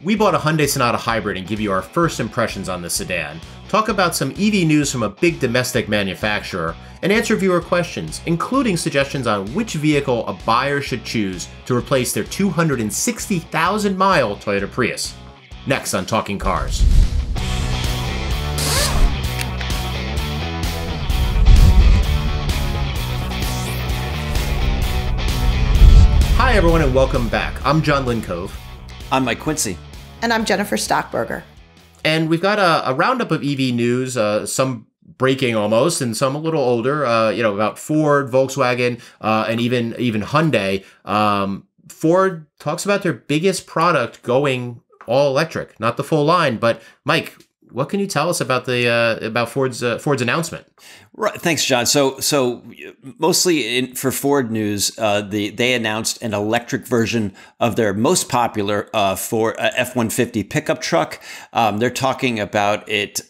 We bought a Hyundai Sonata Hybrid and give you our first impressions on the sedan, talk about some EV news from a big domestic manufacturer, and answer viewer questions, including suggestions on which vehicle a buyer should choose to replace their 260,000-mile Toyota Prius. Next on Talking Cars. Hi everyone and welcome back. I'm John Lincove. I'm Mike Quincy. And I'm Jennifer Stockberger. And we've got a roundup of EV news, some breaking almost, and some a little older, about Ford, Volkswagen, and even Hyundai. Ford talks about their biggest product going all electric, not the full line. But Mike, what can you tell us about about Ford's announcement? Right, thanks, John. So mostly for Ford news, they announced an electric version of their most popular Ford F-150 pickup truck. They're talking about it,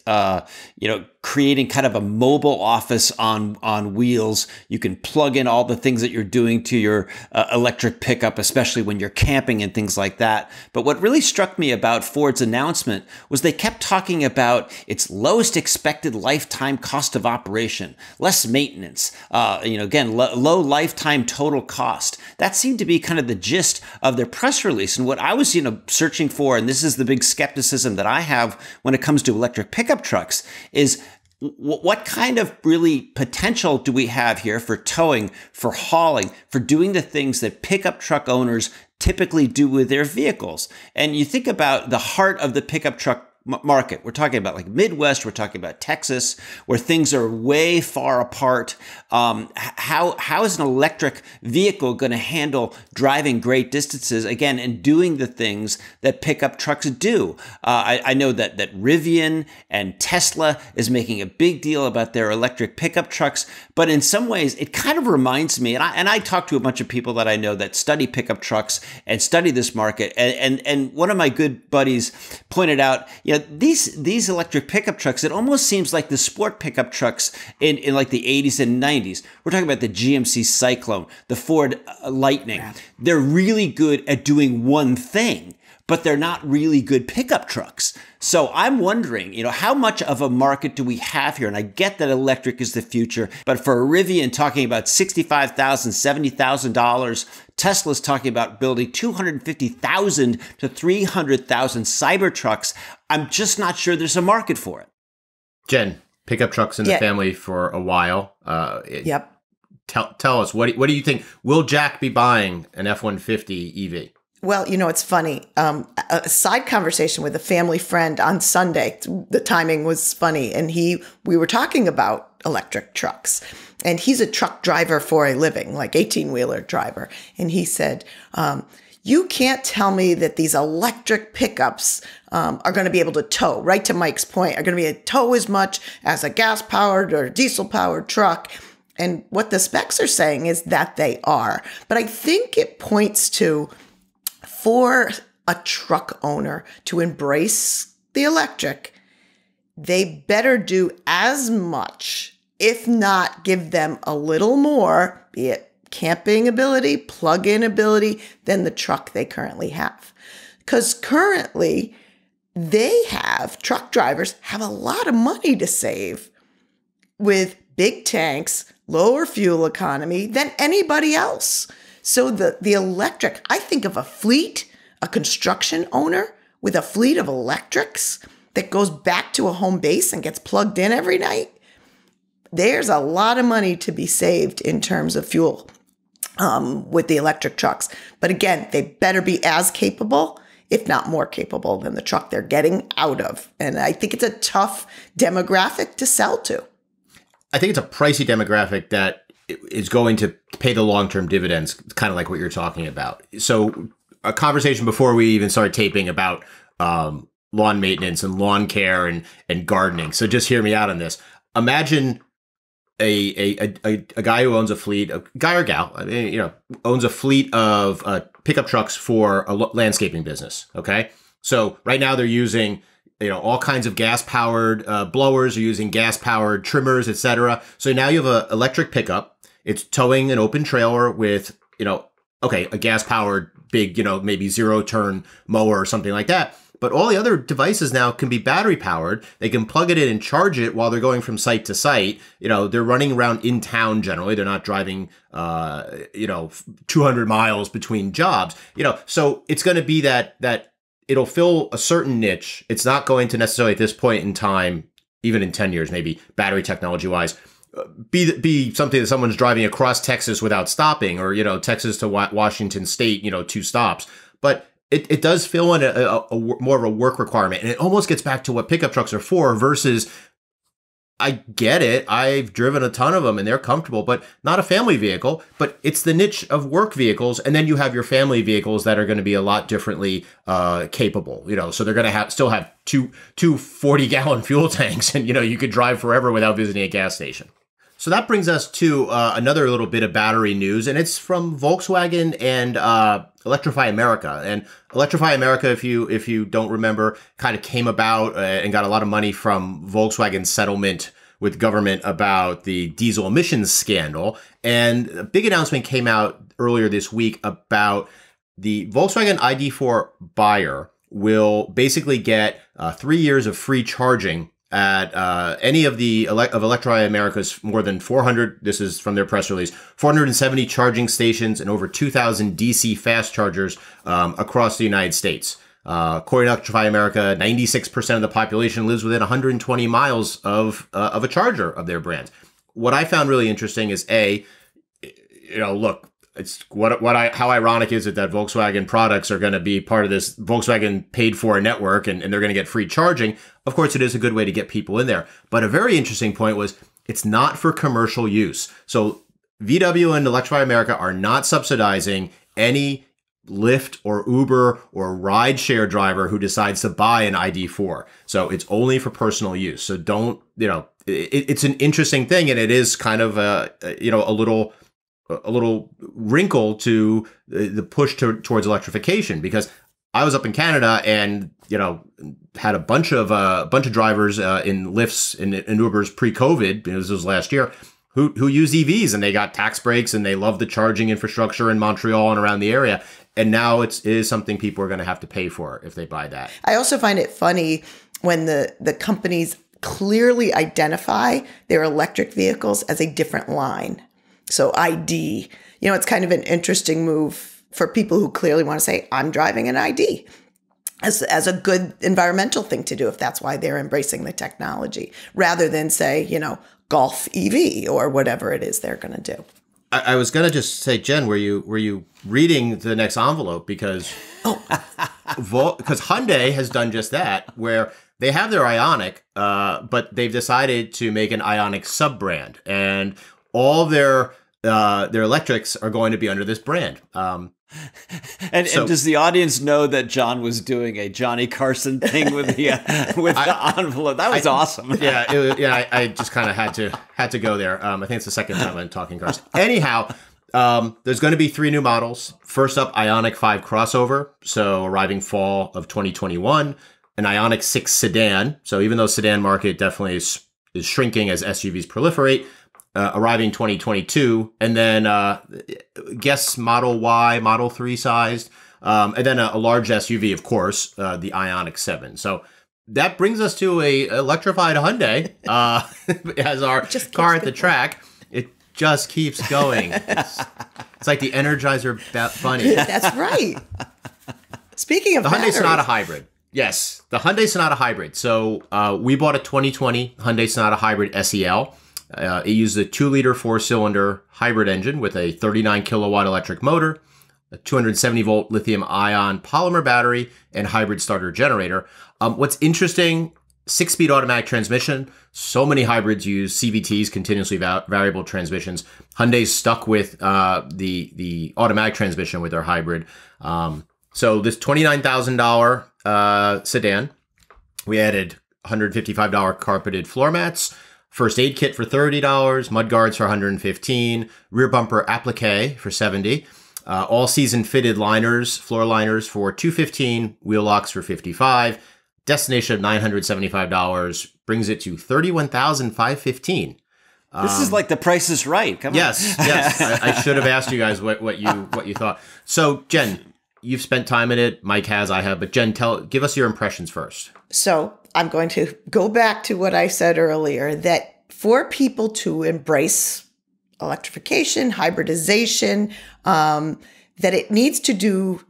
creating kind of a mobile office on wheels. You can plug in all the things that you're doing to your electric pickup, especially when you're camping and things like that. But what really struck me about Ford's announcement was they kept talking about its lowest expected lifetime cost of operation, less maintenance, low lifetime total cost. That seemed to be kind of the gist of their press release. And what I was, searching for, and this is the big skepticism that I have when it comes to electric pickup trucks, is what kind of really potential do we have here for towing, for hauling, for doing the things that pickup truck owners typically do with their vehicles? And you think about the heart of the pickup truck market. We're talking about like Midwest. We're talking about Texas, where things are way far apart. How is an electric vehicle going to handle driving great distances again and doing the things that pickup trucks do? I know that Rivian and Tesla is making a big deal about their electric pickup trucks, but in some ways it kind of reminds me. And I talk to a bunch of people that I know that study pickup trucks and study this market. And one of my good buddies pointed out, these electric pickup trucks, it almost seems like the sport pickup trucks in like the 80s and 90s. We're talking about the GMC Cyclone, the Ford Lightning. Yeah. They're really good at doing one thing, but they're not really good pickup trucks. So I'm wondering, how much of a market do we have here? And I get that electric is the future, but for a Rivian talking about $65,000, $70,000, Tesla's talking about building 250,000 to 300,000 Cybertrucks. I'm just not sure there's a market for it. Jen, pickup trucks in the family for a while. Yep. Tell us, what do you think? Will Jack be buying an F-150 EV? Well, it's funny. A side conversation with a family friend on Sunday. The timing was funny. And we were talking about electric trucks. And he's a truck driver for a living, like 18-wheeler driver. And he said, you can't tell me that these electric pickups are going to be able to tow, right to Mike's point, are going to be able to tow as much as a gas-powered or diesel-powered truck. And what the specs are saying is that they are. But I think it points to, for a truck owner to embrace the electric, they better do as much, if not give them a little more, be it camping ability, plug-in ability, than the truck they currently have. Because currently, truck drivers have a lot of money to save with big tanks, lower fuel economy than anybody else. So the electric, I think of a fleet, a construction owner with a fleet of electrics that goes back to a home base and gets plugged in every night. There's a lot of money to be saved in terms of fuel with the electric trucks. But again, they better be as capable, if not more capable, than the truck they're getting out of. And I think it's a tough demographic to sell to. I think it's a pricey demographic that is going to pay the long-term dividends, kind of like what you're talking about. So a conversation before we even started taping about lawn maintenance and lawn care and gardening. So just hear me out on this. Imagine a guy who owns a fleet, a guy or gal, owns a fleet of pickup trucks for a landscaping business. Okay. So right now they're using, all kinds of gas-powered blowers, are using gas-powered trimmers, etc. So now you have an electric pickup. It's towing an open trailer with, a gas-powered big, maybe zero turn mower or something like that. But all the other devices now can be battery powered. They can plug it in and charge it while they're going from site to site. They're running around in town generally. They're not driving, 200 miles between jobs. So it's going to be that it'll fill a certain niche. It's not going to necessarily at this point in time, even in 10 years, maybe battery technology wise, be something that someone's driving across Texas without stopping, or, Texas to Washington State, 2 stops. But it does fill in a more of a work requirement. And it almost gets back to what pickup trucks are for versus, I get it. I've driven a ton of them and they're comfortable, but not a family vehicle. But it's the niche of work vehicles. And then you have your family vehicles that are going to be a lot differently capable, so they're going to still have two 40-gallon fuel tanks, and, you could drive forever without visiting a gas station. So that brings us to another little bit of battery news, and it's from Volkswagen and Electrify America. And Electrify America, if you don't remember, kind of came about and got a lot of money from Volkswagen's settlement with government about the diesel emissions scandal. And a big announcement came out earlier this week about the Volkswagen ID.4 buyer will basically get 3 years of free charging at any of the Electrify America's more than 400, this is from their press release, 470 charging stations and over 2,000 DC fast chargers across the United States. According to Electrify America, 96% of the population lives within 120 miles of a charger of their brand. What I found really interesting is look, it's how ironic is it that Volkswagen products are going to be part of this Volkswagen paid for network and they're going to get free charging. Of course, it is a good way to get people in there. But a very interesting point was it's not for commercial use. So VW and Electrify America are not subsidizing any Lyft or Uber or rideshare driver who decides to buy an ID.4. So it's only for personal use. So don't, it's an interesting thing. And it is kind of a little wrinkle to the push towards electrification, because I was up in Canada and had a bunch of drivers in Lyfts and Ubers pre-COVID, this was last year, who use EVs, and they got tax breaks and they love the charging infrastructure in Montreal and around the area. And now it is something people are going to have to pay for if they buy that. I also find it funny when the companies clearly identify their electric vehicles as a different line. So ID, it's kind of an interesting move for people who clearly want to say, I'm driving an ID as a good environmental thing to do, if that's why they're embracing the technology, rather than say, Golf EV or whatever it is they're going to do. I was going to just say, Jen, were you reading the next envelope? Because Hyundai has done just that, where they have their I-oniq, but they've decided to make an I-oniq sub-brand, and all their electrics are going to be under this brand. And does the audience know that John was doing a Johnny Carson thing with the envelope? That was awesome. I just kind of had to go there. I think it's the second time I'm talking cars. Anyhow, there's going to be 3 new models. First up, I-oniq 5 crossover, so arriving fall of 2021. An I-oniq 6 sedan. So even though sedan market definitely is shrinking as SUVs proliferate, arriving 2022, and then guess Model Y, Model 3 sized, and then a large SUV, of course, the I-oniq 7. So that brings us to a electrified Hyundai as our car at the track. It just keeps going. It's like the Energizer Bunny. That's right. Speaking of the batteries. Hyundai Sonata Hybrid. Yes, the Hyundai Sonata Hybrid. So we bought a 2020 Hyundai Sonata Hybrid SEL. It uses a 2-liter 4-cylinder hybrid engine with a 39-kilowatt electric motor, a 270-volt lithium-ion polymer battery, and hybrid starter generator. What's interesting, 6-speed automatic transmission. So many hybrids use CVTs, continuously variable transmissions. Hyundai's stuck with the automatic transmission with their hybrid. So this $29,000 sedan, we added $155 carpeted floor mats, first aid kit for $30, mudguards for $115, rear bumper applique for $70, all season fitted liners, floor liners for $215, wheel locks for $55, destination of $975, brings it to $31,515. This is like The Price is Right. Come on. Yes. I should have asked you guys what you thought. So, Jen, You've spent time in it. Mike has, I have. But Jen, give us your impressions first. So I'm going to go back to what I said earlier, that for people to embrace electrification, hybridization, that it needs to do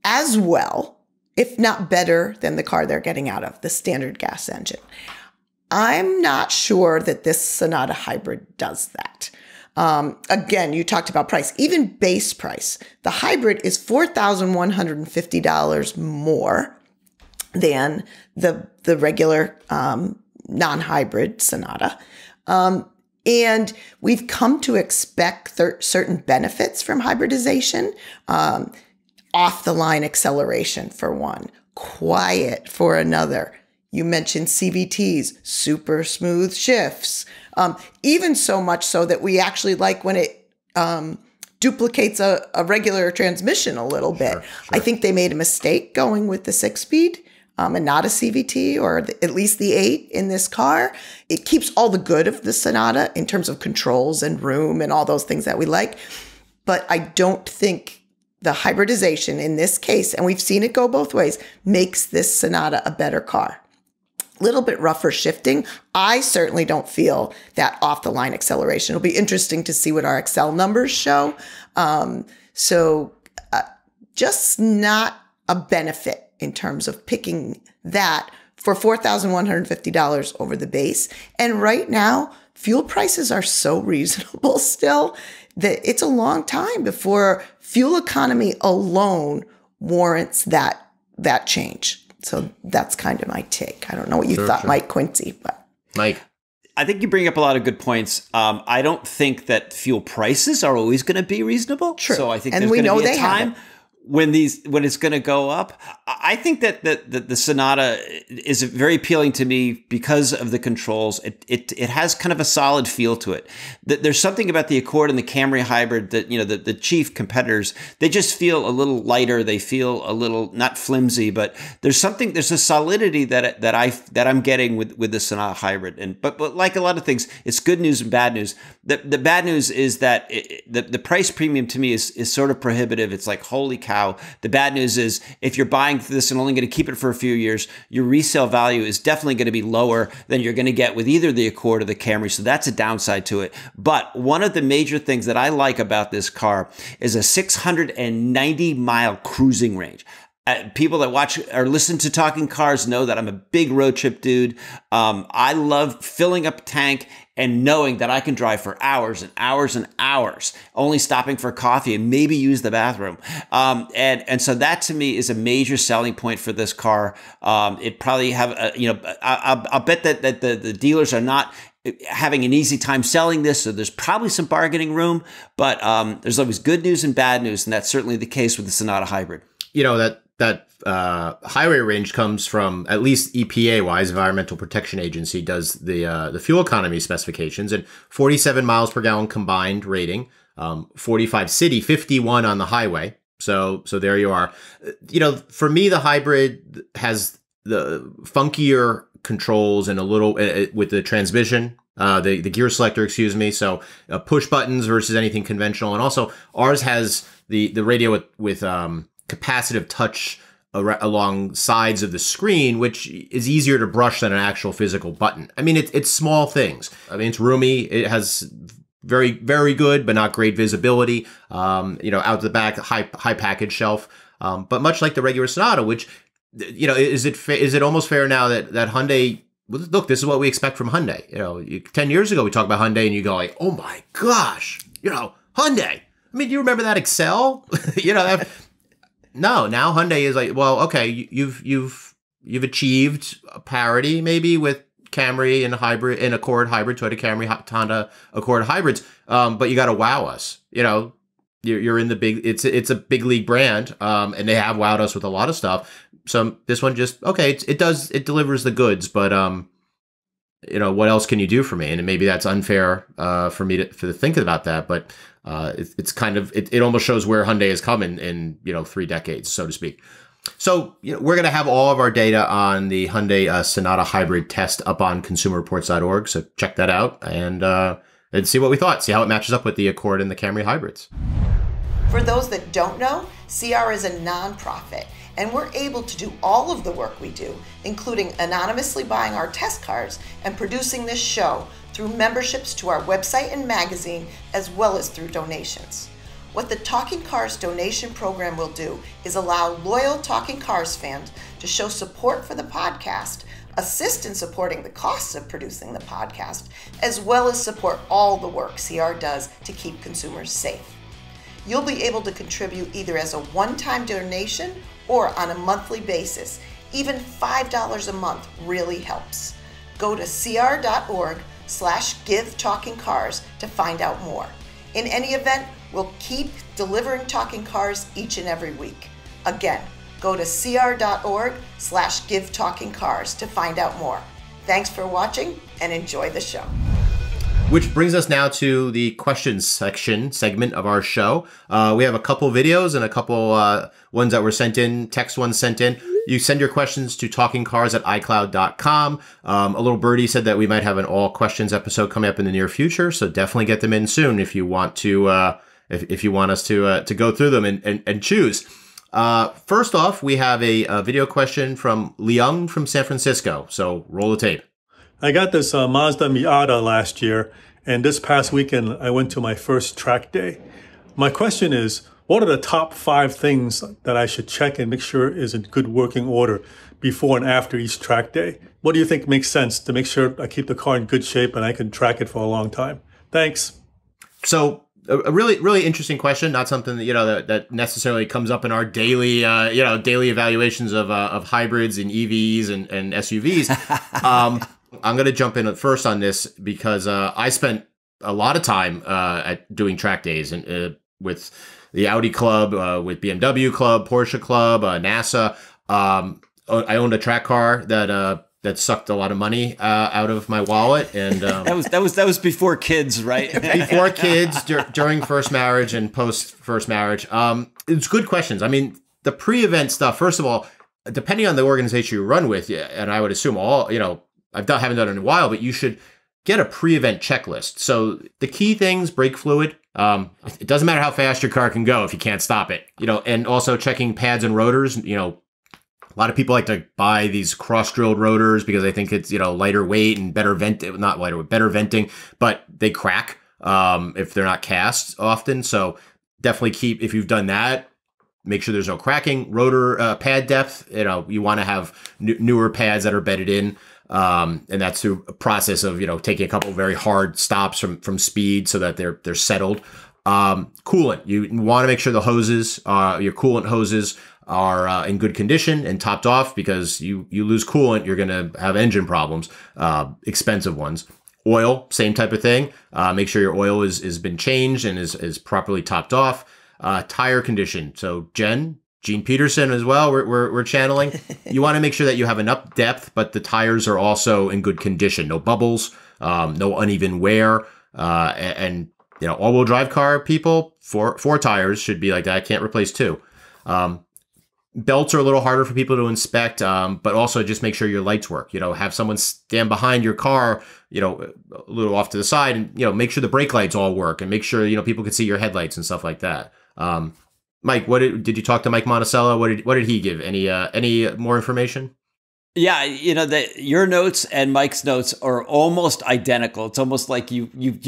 as well, if not better, than the car they're getting out of, the standard gas engine. I'm not sure that this Sonata Hybrid does that. Again, you talked about price, even base price. The hybrid is $4,150 more than the regular non-hybrid Sonata. And we've come to expect certain benefits from hybridization, off-the-line acceleration for one, quiet for another. You mentioned CVTs, super smooth shifts, even so much so that we actually like when it duplicates a regular transmission a little bit. Sure. I think they made a mistake going with the 6-speed. And not a CVT, or at least the 8 in this car. It keeps all the good of the Sonata in terms of controls and room and all those things that we like. But I don't think the hybridization in this case, and we've seen it go both ways, makes this Sonata a better car. A little bit rougher shifting. I certainly don't feel that off-the-line acceleration. It'll be interesting to see what our Excel numbers show. Just not a benefit in terms of picking that for $4,150 over the base. And right now, fuel prices are so reasonable still that it's a long time before fuel economy alone warrants that change. So that's kind of my take. I don't know what you thought, sure. Mike Quincy, but Mike. I think you bring up a lot of good points. I don't think that fuel prices are always going to be reasonable. True. So I think there's going to be a time when it's going to go up. I think that the Sonata is very appealing to me because of the controls. It has kind of a solid feel to it. There's something about the Accord and the Camry Hybrid that, the chief competitors, they just feel a little lighter. They feel a little, not flimsy, but there's a solidity that I'm getting with the Sonata Hybrid. But like a lot of things, it's good news and bad news. The bad news is that the price premium to me is sort of prohibitive. It's like, holy cow. The bad news is if you're buying this and only going to keep it for a few years, your resale value is definitely going to be lower than you're going to get with either the Accord or the Camry. So that's a downside to it. But one of the major things that I like about this car is a 690-mile cruising range. People that watch or listen to Talking Cars know that I'm a big road trip dude. I love filling up a tank and knowing that I can drive for hours and hours and hours, only stopping for coffee and maybe use the bathroom. And so that to me is a major selling point for this car. It probably have, I'll bet that the dealers are not having an easy time selling this, so there's probably some bargaining room, but there's always good news and bad news, and that's certainly the case with the Sonata Hybrid. That highway range comes from, at least EPA-wise, Environmental Protection Agency does the fuel economy specifications, and 47 miles per gallon combined rating, 45 city, 51 on the highway. So there you are. For me, the hybrid has the funkier controls and a little with the transmission. The gear selector, excuse me. So push buttons versus anything conventional, and also ours has the radio with capacitive touch along sides of the screen, which is easier to brush than an actual physical button. I mean, it's small things. I mean, it's roomy. It has very, very good, but not great visibility. Out the back, high package shelf. But much like the regular Sonata, which, is it almost fair now that Hyundai, look, this is what we expect from Hyundai. 10 years ago, we talked about Hyundai and you go like, oh my gosh, Hyundai. I mean, do you remember that Excel? No, now Hyundai is like, well, okay, you've achieved parity maybe with Camry and Accord Hybrid, Toyota Camry, Honda Accord Hybrids, but you got to wow us. You're in the big. It's a big league brand, and they have wowed us with a lot of stuff. So this one just it delivers the goods, but what else can you do for me? And maybe that's unfair for me to think about that, but. It's kind of, it almost shows where Hyundai has come in 3 decades, so to speak. So we're going to have all of our data on the Hyundai Sonata Hybrid test up on consumerreports.org. So check that out and see what we thought, see how it matches up with the Accord and the Camry hybrids. For those that don't know, CR is a nonprofit, and we're able to do all of the work we do, including anonymously buying our test cars and producing this show through memberships to our website and magazine, as well as through donations. What the Talking Cars donation program will do is allow loyal Talking Cars fans to show support for the podcast, assist in supporting the costs of producing the podcast, as well as support all the work CR does to keep consumers safe. You'll be able to contribute either as a one-time donation or on a monthly basis. Even $5 a month really helps. Go to cr.org/givetalkingcars to find out more. In any event, we'll keep delivering Talking Cars each and every week. Again, go to cr.org/givetalkingcars to find out more. Thanks for watching and enjoy the show. Which brings us now to the questions segment of our show. We have a couple videos and a couple ones that were sent in, text ones sent in. You send your questions to talkingcars@icloud.com. A little birdie said that we might have an all questions episode coming up in the near future, so definitely get them in soon if you want to, if you want us to go through them and choose. First off, we have a video question from Leung from San Francisco. So roll the tape. I got this Mazda Miata last year, and this past weekend I went to my first track day. My question is, what are the top 5 things that I should check and make sure is in good working order before and after each track day? What do you think makes sense to make sure I keep the car in good shape and I can track it for a long time? Thanks. So a really, really interesting question. Not something that, that necessarily comes up in our daily, daily evaluations of hybrids and EVs and SUVs. I'm going to jump in first on this because I spent a lot of time doing track days and with the Audi Club, with BMW Club, Porsche Club, NASA. I owned a track car that sucked a lot of money out of my wallet, and that was before kids, right? Before kids, during first marriage and post first marriage. It's good questions. I mean, the pre-event stuff. First of all, depending on the organization you run with, and I would assume haven't done it in a while, but you should get a pre-event checklist. So the key things: brake fluid. It doesn't matter how fast your car can go if you can't stop it. And also checking pads and rotors. A lot of people like to buy these cross-drilled rotors because they think it's lighter weight and better better venting, but they crack if they're not cast often. So definitely if you've done that, make sure there's no cracking. Rotor pad depth. You want to have newer pads that are bedded in. And that's through a process of, taking a couple of very hard stops from speed so that they're settled. Coolant. You want to make sure the hoses, your coolant hoses are in good condition and topped off, because you lose coolant, you're going to have engine problems, expensive ones. Oil, same type of thing. Make sure your oil has been changed and is properly topped off. Tire condition. So Gene Peterson as well, we're channeling. You want to make sure that you have enough depth, but the tires are also in good condition. No bubbles, no uneven wear, and all-wheel drive car people, four tires should be like that. I can't replace 2. Belts are a little harder for people to inspect, but also just make sure your lights work. Have someone stand behind your car, a little off to the side, and make sure the brake lights all work, and make sure people can see your headlights and stuff like that. Mike, did you talk to Mike Monticello? What did he give? Any more information? Yeah, your notes and Mike's notes are almost identical. It's almost like you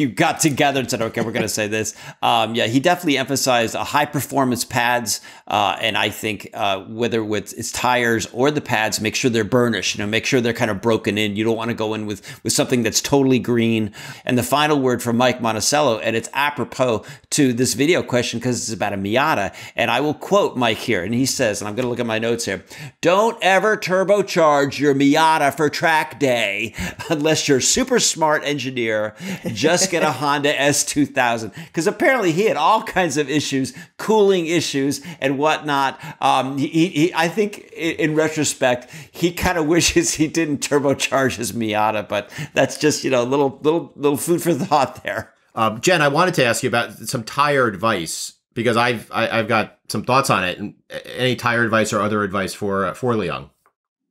got together and said, okay, we're going to say this. He definitely emphasized high performance pads, and I think whether with its tires or the pads, make sure they're burnished. Make sure they're kind of broken in. You don't want to go in with something that's totally green. And the final word from Mike Monticello, and it's apropos to this video question because it's about a Miata, and I will quote Mike here, and he says, and I'm going to look at my notes here: "Don't ever turbocharge your Miata for track day unless you're a super smart engineer. Just get a Honda S2000." Because apparently he had all kinds of issues, cooling issues and whatnot. I think in retrospect, he kind of wishes he didn't turbocharge his Miata, but that's just, little food for thought there. Jen, I wanted to ask you about some tire advice, because I've got some thoughts on it. And any tire advice or other advice for Leung?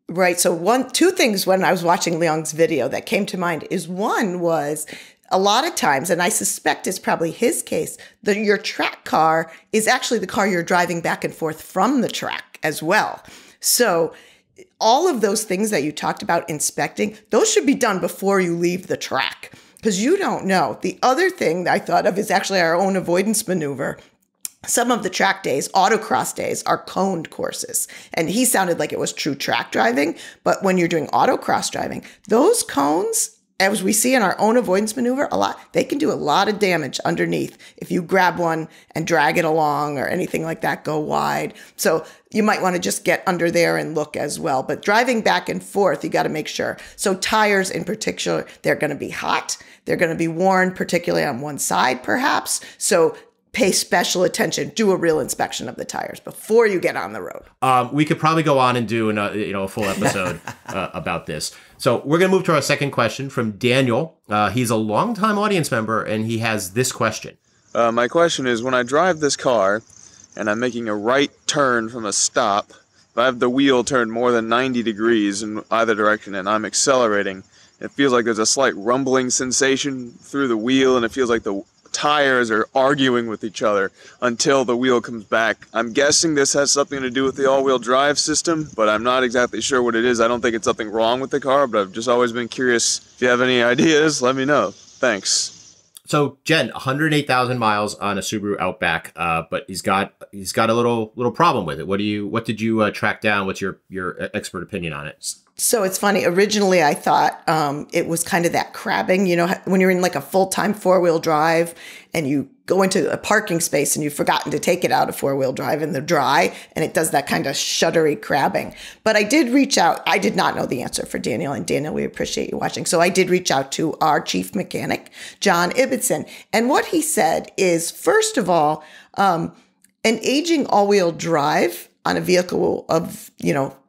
Right. So two things when I was watching Leung's video that came to mind is, one was a lot of times, and I suspect it's probably his case, your track car is actually the car you're driving back and forth from the track as well. So all of those things that you talked about inspecting, those should be done before you leave the track, because you don't know. The other thing that I thought of is actually our own avoidance maneuver. Some of the track days, autocross days, are coned courses. And he sounded like it was true track driving. But when you're doing autocross driving, those cones, as we see in our own avoidance maneuver, they can do a lot of damage underneath. If you grab one and drag it along or anything like that, go wide. So you might want to just get under there and look as well. But driving back and forth, you got to make sure. So tires in particular, they're going to be hot. They're going to be worn, particularly on one side, perhaps. So pay special attention. Do a real inspection of the tires before you get on the road. We could probably go on and do a full episode about this. So we're going to move to our second question from Daniel. He's a longtime audience member, and he has this question. My question is, when I drive this car and I'm making a right turn from a stop, if I have the wheel turned more than 90 degrees in either direction and I'm accelerating, it feels like there's a slight rumbling sensation through the wheel, and it feels like the tires are arguing with each other until the wheel comes back. I'm guessing this has something to do with the all-wheel drive system, but I'm not exactly sure what it is. I don't think it's something wrong with the car, but I've just always been curious. If you have any ideas, let me know. Thanks. So Jen, 108,000 miles on a Subaru Outback, but he's got a little problem with it. What did you track down? What's your expert opinion on it? So it's funny. Originally, I thought it was kind of that crabbing. You know, when you're in like a full-time four-wheel drive and you go into a parking space and you've forgotten to take it out of four-wheel drive in the dry, and it does that kind of shuddery crabbing. But I did reach out. I did not know the answer for Daniel. And Daniel, we appreciate you watching. So I did reach out to our chief mechanic, John Ibbotson. And what he said is, first of all, an aging all-wheel drive on a vehicle of,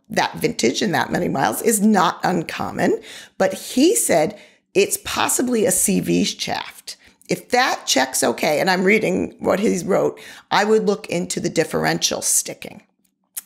that vintage and that many miles is not uncommon. But he said it's possibly a CV shaft. If that checks okay, and I'm reading what he wrote, I would look into the differential sticking.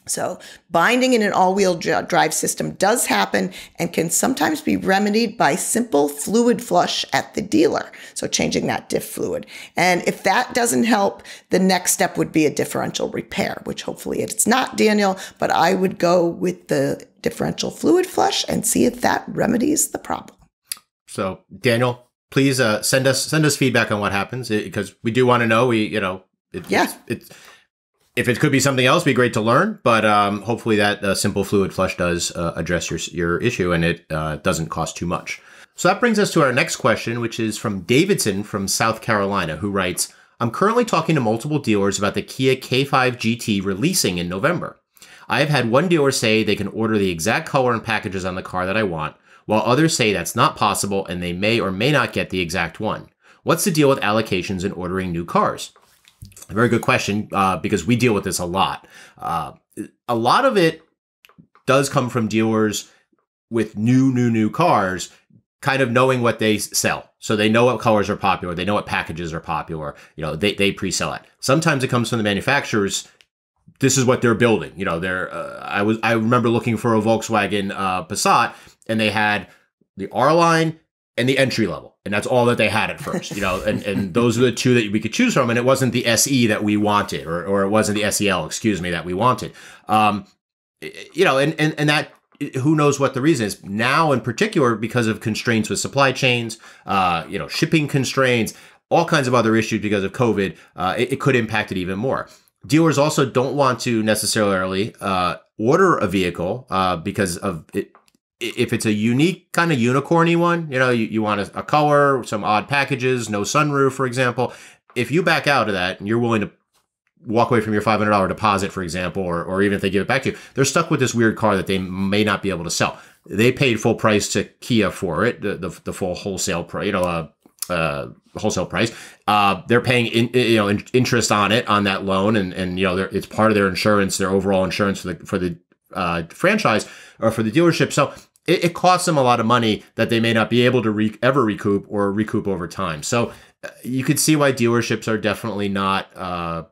So binding in an all-wheel drive system does happen and can sometimes be remedied by simple fluid flush at the dealer. So changing that diff fluid. And if that doesn't help, the next step would be a differential repair, which hopefully it's not, Daniel, but I would go with the differential fluid flush and see if that remedies the problem. So Daniel, please send us feedback on what happens, because we do want to know. If it could be something else, it'd be great to learn. But hopefully that simple fluid flush does address your issue, and it doesn't cost too much. So that brings us to our next question, which is from Davidson from South Carolina, who writes, I'm currently talking to multiple dealers about the Kia K5 GT releasing in November. I have had one dealer say they can order the exact color and packages on the car that I want, while others say that's not possible and they may or may not get the exact one. What's the deal with allocations and ordering new cars? A very good question, because we deal with this a lot. A lot of it does come from dealers with new cars kind of knowing what they sell. So they know what colors are popular. They know what packages are popular. They pre-sell it. Sometimes it comes from the manufacturers. This is what they're building. I remember looking for a Volkswagen Passat, and they had the R line and the entry level, and that's all that they had at first. And those were the two that we could choose from, and it wasn't the SE that we wanted, or it wasn't the SEL, that we wanted. And that, who knows what the reason is now, in particular, because of constraints with supply chains, shipping constraints, all kinds of other issues because of COVID. It could impact it even more. Dealers also don't want to necessarily order a vehicle because of it. If it's a unique kind of unicorny one, you want a color, some odd packages, no sunroof, for example. If you back out of that and you're willing to walk away from your $500 deposit, for example, or even if they give it back to you, they're stuck with this weird car that they may not be able to sell. They paid full price to Kia for it, the full wholesale price, wholesale price. They're paying interest on it, on that loan, and it's part of their insurance, their overall insurance for the franchise or for the dealership. So it costs them a lot of money that they may not be able to ever recoup over time. So you could see why dealerships are definitely not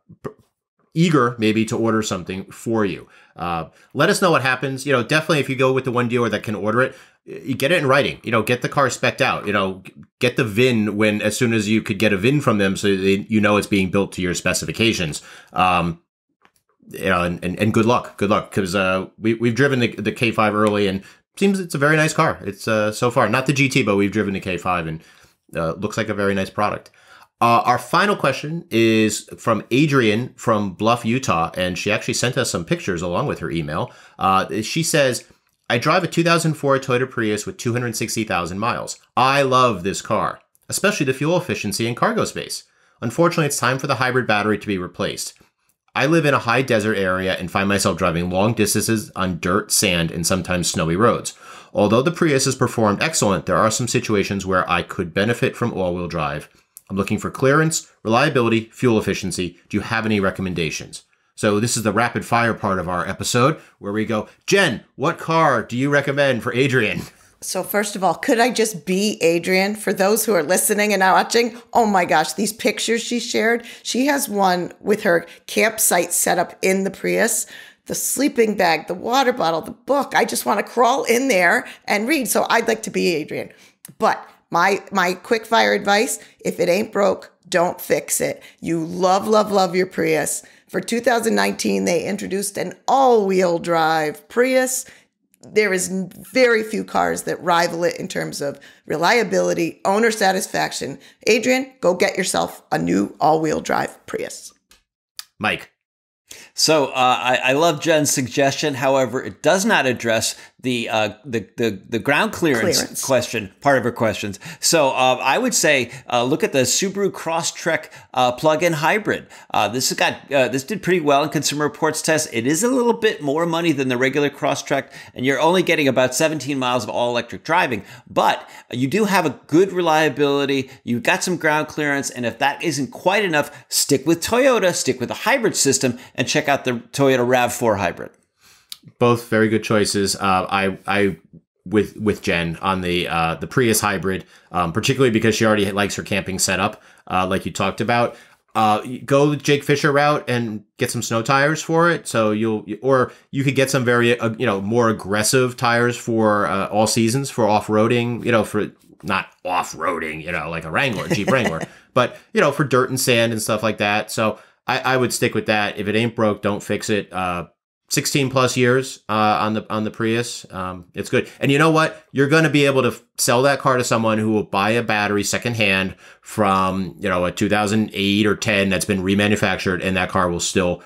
eager maybe to order something for you. Let us know what happens. You know, definitely if you go with the one dealer that can order it, you get it in writing. You know, get the car spec'd out. You know, get the VIN as soon as you could get a VIN from them, so you know it's being built to your specifications. You know, and good luck, because we've driven the K5 early, and seems it's a very nice car. It's so far not the GT, but we've driven the K5, and looks like a very nice product. Our final question is from Adrian from Bluff, Utah, and she actually sent us some pictures along with her email. She says, I drive a 2004 Toyota Prius with 260,000 miles. I love this car, especially the fuel efficiency and cargo space. Unfortunately, it's time for the hybrid battery to be replaced. I live in a high desert area and find myself driving long distances on dirt, sand, and sometimes snowy roads. Although the Prius has performed excellent, there are some situations where I could benefit from all-wheel drive. I'm looking for clearance, reliability, fuel efficiency. Do you have any recommendations? So this is the rapid fire part of our episode where we go, Jen, what car do you recommend for Adrian? So first of all, could I just be Adrian? For those who are listening and watching, oh my gosh, these pictures she shared. She has one with her campsite set up in the Prius, the sleeping bag, the water bottle, the book. I just want to crawl in there and read. So I'd like to be Adrian. But my quick fire advice, if it ain't broke, don't fix it. You love your Prius. For 2019, they introduced an all-wheel drive Prius. There is very few cars that rival it in terms of reliability, owner satisfaction. Adrian, go get yourself a new all-wheel drive Prius. Mike. So I love Jen's suggestion. However, it does not address the ground clearance question, part of her questions. So I would say look at the Subaru Crosstrek plug-in hybrid. This did pretty well in Consumer Reports test. It is a little bit more money than the regular Crosstrek, and you're only getting about 17 miles of all-electric driving. But you do have a good reliability. You've got some ground clearance, and if that isn't quite enough, stick with Toyota, stick with a hybrid system, and check out the Toyota RAV4 hybrid. Both very good choices. I with Jen on the Prius hybrid, particularly because she already likes her camping setup, like you talked about. Go the Jake Fisher route and get some snow tires for it. So you could get some very more aggressive tires for all seasons for off-roading. For not off-roading, like a Wrangler, Jeep Wrangler, but for dirt and sand and stuff like that. So I would stick with that. If it ain't broke, don't fix it. 16 plus years on the Prius. It's good. And you know what? You're going to be able to sell that car to someone who will buy a battery secondhand from, a 2008 or 10 that's been remanufactured, and that car will still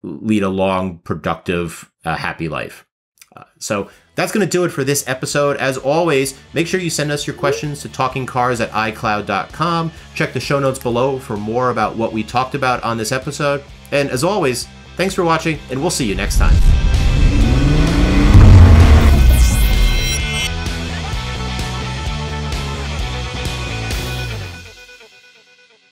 lead a long, productive, happy life. So that's going to do it for this episode. As always, make sure you send us your questions to talkingcars@icloud.com. Check the show notes below for more about what we talked about on this episode. And as always, thanks for watching, and we'll see you next time.